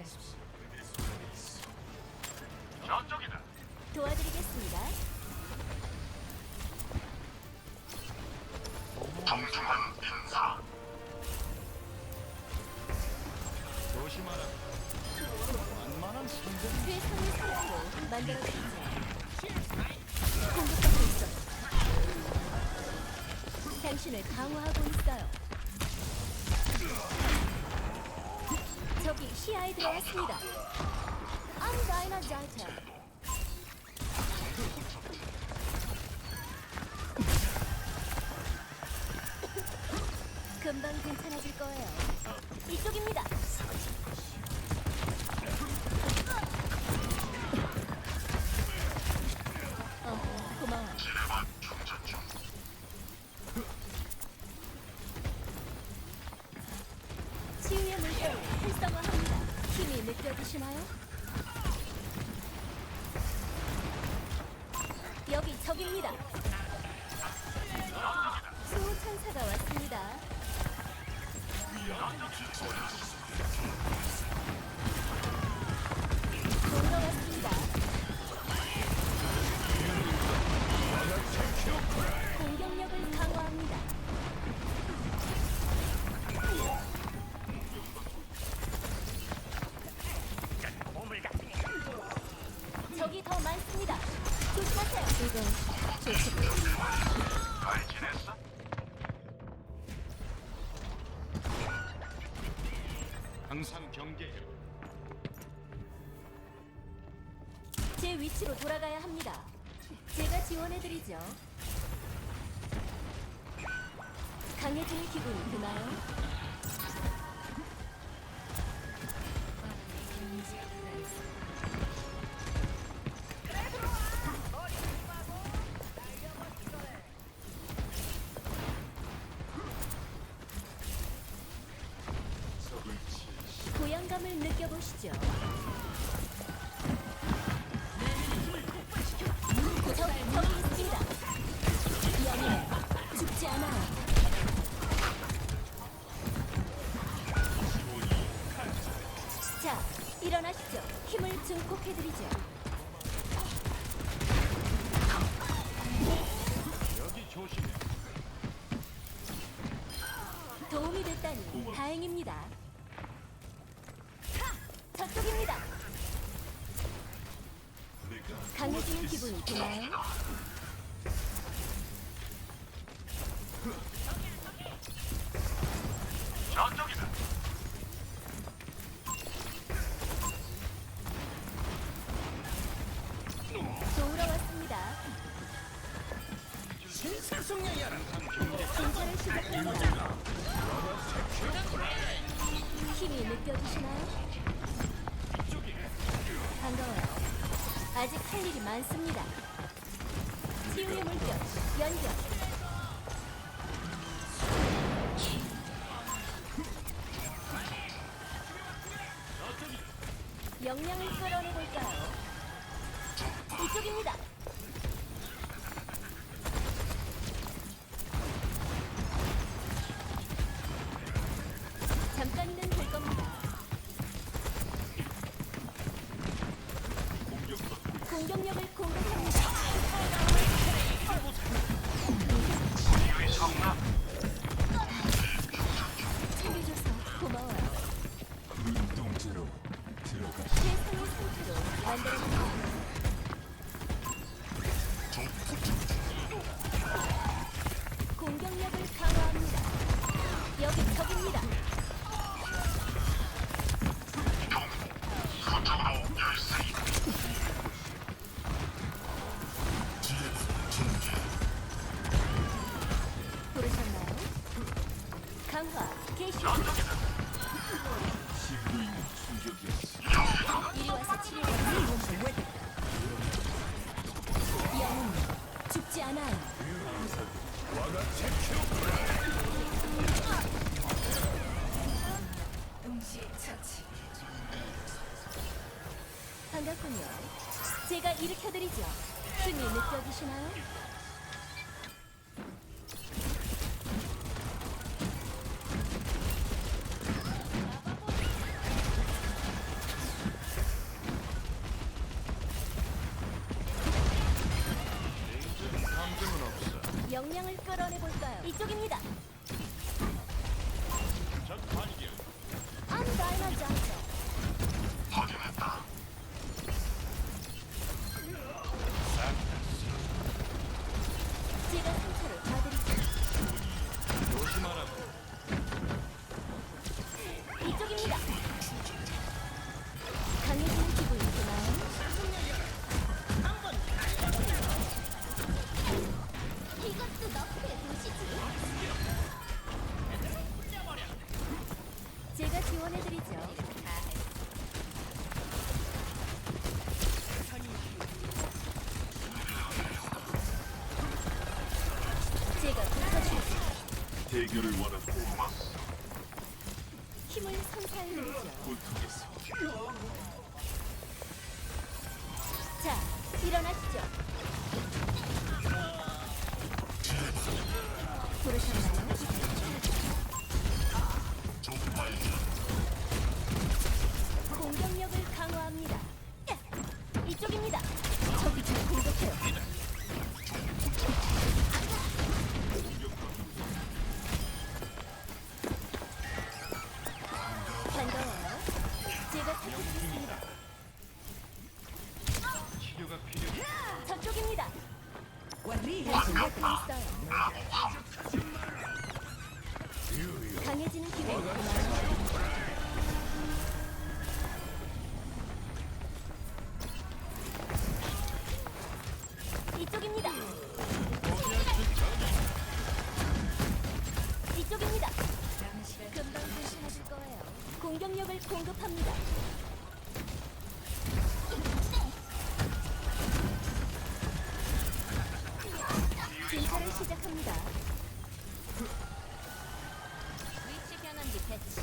준비하십시오. 저쪽이다. 도와드리겠습니다. 정중한 인사. 조심하라. 만만한 상대. 최선의 상태로 만들어드리죠. 공격받고 있어. 당신을 강화하고 있어요. 적이 시야에 들어왔습니다. I'm Dynamite. 금방 괜찮아질 거예요. 이쪽입니다. 고마워. 지뢰반 충전 중. 치유의 물결을 활성화합니다. 힘이 느껴지시나요? 여기 적입니다. 수호천사가 왔습니다. 돌아왔습니다. 공격력을 강화합니다. 적이 더 많습니다. 조심하세요. 이건 잘 지냈어? 항상 경계해. 제 위치로 돌아가야 합니다. 제가 지원해드리죠. 강해지는 기분이 드나요? 고향감을 느껴보시죠. 적이 있습니다. 영웅 죽지 않아요. 자, 일어나시죠. 힘을 증폭해드리죠. 여기 조심해. 도움이 됐다니 다행입니다. 저쪽입니다. 강해지는 기분이 드나요? 저쪽이다. 돌아왔습니다. 진찰을 시작합니다. 힘이 느껴지시나요? 반가워요. 아직 할 일이 많습니다. 치유의 물결, 연결. 역량을 털어내볼까요? 이쪽입니다. 잠깐은 될 겁니다. 공격력을 공격합니다. 여기 성나? 챙겨줘서 고마워요. 눈동자로 들어가. 최상의 상태로 만들어줍니다. 공격력을 강화합니다. 여기 적입니다. 서쪽으로 열쇠. 부르셨나요? 강화 개시. 이리 와서 치료해드리죠. 영웅 죽지 않아요. 동시 처치. 반갑군요. 제가 일으켜드리죠. 힘이 느껴지시나요? 역량을 끌어내 볼까요? 이쪽입니다. 적 발견. I'm Dinah Johnson. 확인했다. 제가 상처를 봐드리죠. 조심하라고. 이쪽입니다. 강해지는 기분이 드나요? 이것도 너프의 도시지. 제가 지원해드리죠. 제가 붙여주죠. 대결을 원하고 고맙소. 힘을 선사해드리죠. 고통에서 자, 일어나시죠. 부르셨나요? 공격력을 강화합니다. 이쪽입니다. 저기 좀 공격해요. 반가워요. 제가 살펴드리겠습니다. 치료가 필요해. 저쪽입니다. 당신 곁에 있어요. 강해지는 기분이 드나요? 이쪽입니다. 이쪽입니다. 금방 괜찮아질 거예요. 공격력을 공급합니다. 진찰을 시작합니다. 위치 변환기 배치.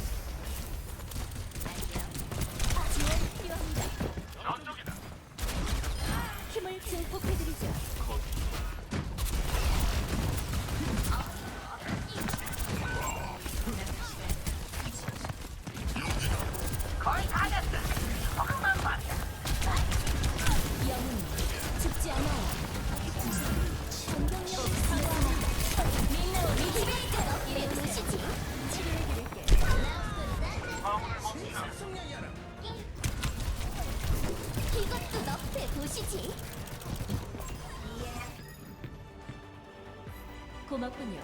지원 필요합니다. 저쪽이다. 힘을 증폭해드리죠. 영웅 죽지 않아요. 공격력을 강화합니다. 이리 오시지. 치료해드릴게요. 이것도 너프의 도시지. 고맙군요.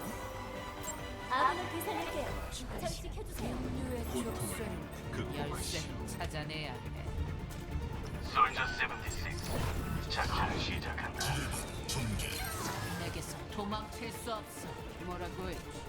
아군을 계산할게요. 절식해주세요. 인류의 족쇄를 열쇠 찾아내야 해. 솔저 76 작전을 시작한다. 내게서 도망칠 수 없어. 뭐라고 했지?